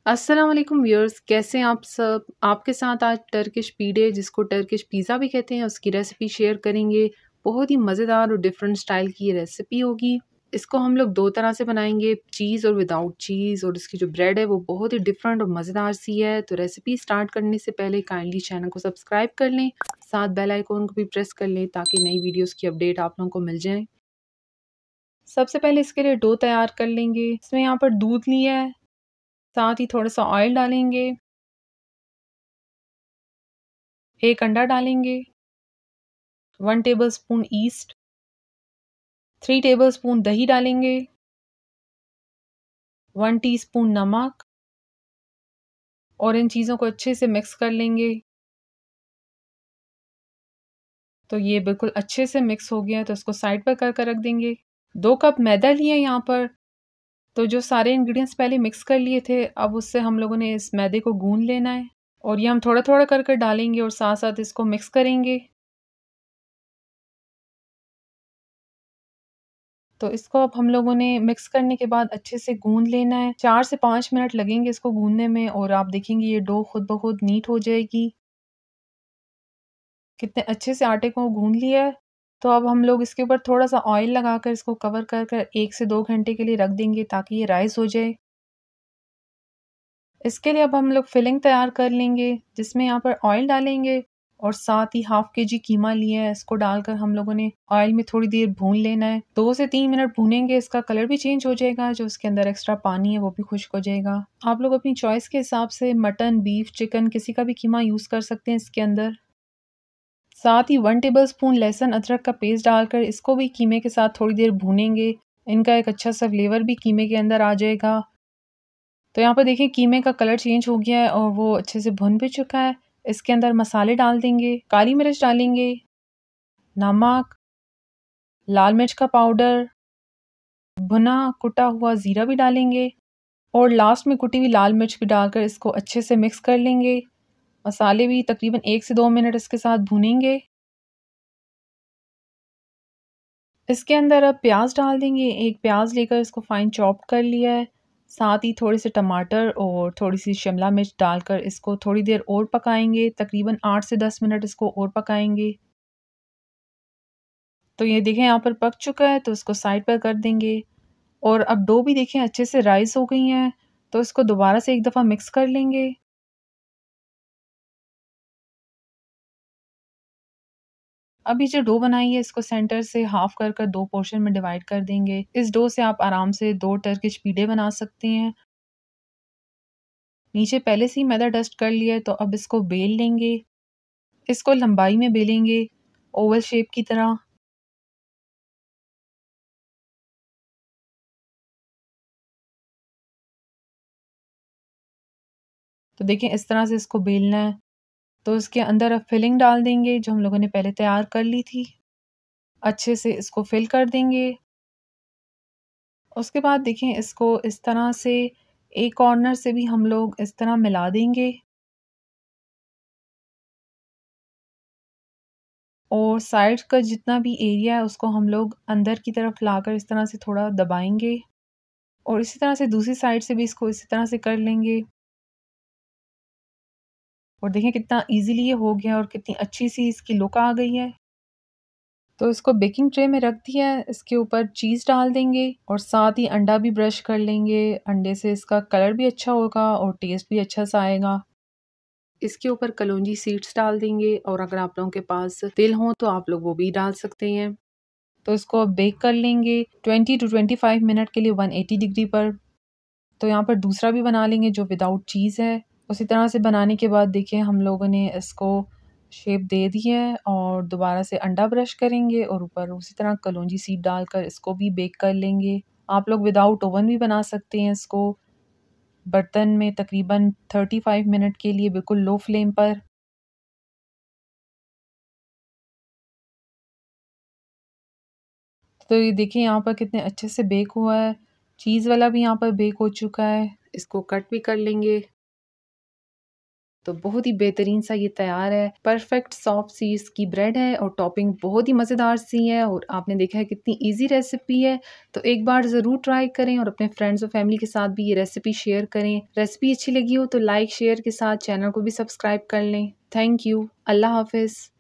अस्सलाम वालेकुम व्यूअर्स, कैसे हैं आप सब। आपके साथ आज टर्किश पीड़े जिसको टर्किश पिज़्ज़ा भी कहते हैं उसकी रेसिपी शेयर करेंगे। बहुत ही मज़ेदार और डिफरेंट स्टाइल की ये रेसिपी होगी। इसको हम लोग दो तरह से बनाएंगे, चीज़ और विदाउट चीज़। और इसकी जो ब्रेड है वो बहुत ही डिफरेंट और मज़ेदार सी है। तो रेसिपी स्टार्ट करने से पहले काइंडली चैनल को सब्सक्राइब कर लें, साथ बेल आइकॉन को भी प्रेस कर लें ताकि नई वीडियोज़ की अपडेट आप लोगों को मिल जाए। सबसे पहले इसके लिए डो तैयार कर लेंगे। इसमें यहाँ पर दूध लिया है, साथ ही थोड़ा सा ऑयल डालेंगे, एक अंडा डालेंगे, 1 टेबलस्पून ईस्ट, 3 टेबलस्पून दही डालेंगे, 1 टीस्पून नमक और इन चीज़ों को अच्छे से मिक्स कर लेंगे। तो ये बिल्कुल अच्छे से मिक्स हो गया है, तो इसको साइड पर कर रख देंगे। 2 कप मैदा लिए यहाँ पर। तो जो सारे इंग्रेडिएंट्स पहले मिक्स कर लिए थे, अब उससे हम लोगों ने इस मैदे को गूंद लेना है और ये हम थोड़ा-थोड़ा कर डालेंगे और साथ-साथ इसको मिक्स करेंगे। तो इसको अब हम लोगों ने मिक्स करने के बाद अच्छे से गूंद लेना है। 4 से 5 मिनट लगेंगे इसको गूंदने में और आप देखेंगे ये डो खुद ब खुद नीट हो जाएगी। कितने अच्छे से आटे को गूंद लिया है। तो अब हम लोग इसके ऊपर थोड़ा-सा ऑयल लगाकर इसको कवर कर 1 से 2 घंटे के लिए रख देंगे ताकि ये राइज़ हो जाए। इसके लिए अब हम लोग फिलिंग तैयार कर लेंगे, जिसमें यहाँ पर ऑयल डालेंगे और साथ ही हाफ केजी कीमा लिया है। इसको डालकर हम लोगों ने ऑयल में थोड़ी देर भून लेना है। 2 से 3 मिनट भूनेंगे, इसका कलर भी चेंज हो जाएगा, जो इसके अंदर एक्स्ट्रा पानी है वो भी खुश्क हो जाएगा। आप लोग अपनी चॉइस के हिसाब से मटन, बीफ, चिकन किसी का भी कीमा यूज़ कर सकते हैं इसके अंदर। साथ ही 1 टेबलस्पून लहसुन अदरक का पेस्ट डालकर इसको भी कीमे के साथ थोड़ी देर भूनेंगे। इनका एक अच्छा सा फ्लेवर भी कीमे के अंदर आ जाएगा। तो यहाँ पर देखिए कीमे का कलर चेंज हो गया है और वो अच्छे से भुन भी चुका है। इसके अंदर मसाले डाल देंगे, काली मिर्च डालेंगे, नमक, लाल मिर्च का पाउडर, भुना कुटा हुआ ज़ीरा भी डालेंगे और लास्ट में कुटी हुई लाल मिर्च भी डालकर इसको अच्छे से मिक्स कर लेंगे। मसाले भी तकरीबन 1 से 2 मिनट इसके साथ भूनेंगे। इसके अंदर अब प्याज डाल देंगे। एक प्याज लेकर इसको फाइन चॉप कर लिया है। साथ ही थोड़े से टमाटर और थोड़ी सी शिमला मिर्च डालकर इसको थोड़ी देर और पकाएंगे। तकरीबन 8 से 10 मिनट इसको और पकाएंगे। तो ये देखें यहाँ पर पक चुका है, तो इसको साइड पर कर देंगे। और अब डो भी देखें अच्छे से राइस हो गई हैं, तो इसको दोबारा से एक दफ़ा मिक्स कर लेंगे। अब ये जो डो बनाई है इसको सेंटर से हाफ कर 2 पोर्शन में डिवाइड कर देंगे। इस डो से आप आराम से 2 टर्किश पीड़े बना सकते हैं। नीचे पहले से ही मैदा डस्ट कर लिया है, तो अब इसको बेल लेंगे। इसको लंबाई में बेलेंगे, ओवल शेप की तरह। तो देखें इस तरह से इसको बेलना है। तो इसके अंदर अब फिलिंग डाल देंगे जो हम लोगों ने पहले तैयार कर ली थी। अच्छे से इसको फिल कर देंगे। उसके बाद देखें इसको इस तरह से एक कॉर्नर से भी हम लोग इस तरह मिला देंगे और साइड का जितना भी एरिया है उसको हम लोग अंदर की तरफ लाकर इस तरह से थोड़ा दबाएंगे और इसी तरह से दूसरी साइड से भी इसको इसी तरह से कर लेंगे। और देखें कितना इजीली ये हो गया और कितनी अच्छी सी इसकी लुक आ गई है। तो इसको बेकिंग ट्रे में रख दिया है। इसके ऊपर चीज़ डाल देंगे और साथ ही अंडा भी ब्रश कर लेंगे। अंडे से इसका कलर भी अच्छा होगा और टेस्ट भी अच्छा सा आएगा। इसके ऊपर कलौंजी सीड्स डाल देंगे और अगर आप लोगों के पास तिल हो तो आप लोग वो भी डाल सकते हैं। तो इसको अब बेक कर लेंगे 20 टू 25 मिनट के लिए 180 डिग्री पर। तो यहाँ पर दूसरा भी बना लेंगे जो विदाउट चीज़ है। उसी तरह से बनाने के बाद देखिए हम लोगों ने इसको शेप दे दी है और दोबारा से अंडा ब्रश करेंगे और ऊपर उसी तरह कलौंजी सीड डालकर इसको भी बेक कर लेंगे। आप लोग विदाउट ओवन भी बना सकते हैं इसको, बर्तन में तकरीबन 35 मिनट के लिए बिल्कुल लो फ्लेम पर। तो ये देखिए यहाँ पर कितने अच्छे से बेक हुआ है। चीज़ वाला भी यहाँ पर बेक हो चुका है। इसको कट भी कर लेंगे। तो बहुत ही बेहतरीन सा ये तैयार है। परफेक्ट सॉफ्ट सी इसकी ब्रेड है और टॉपिंग बहुत ही मज़ेदार सी है और आपने देखा है कितनी इजी रेसिपी है। तो एक बार ज़रूर ट्राई करें और अपने फ्रेंड्स और फैमिली के साथ भी ये रेसिपी शेयर करें। रेसिपी अच्छी लगी हो तो लाइक शेयर के साथ चैनल को भी सब्सक्राइब कर लें। Thank you. अल्लाह हाफिज़।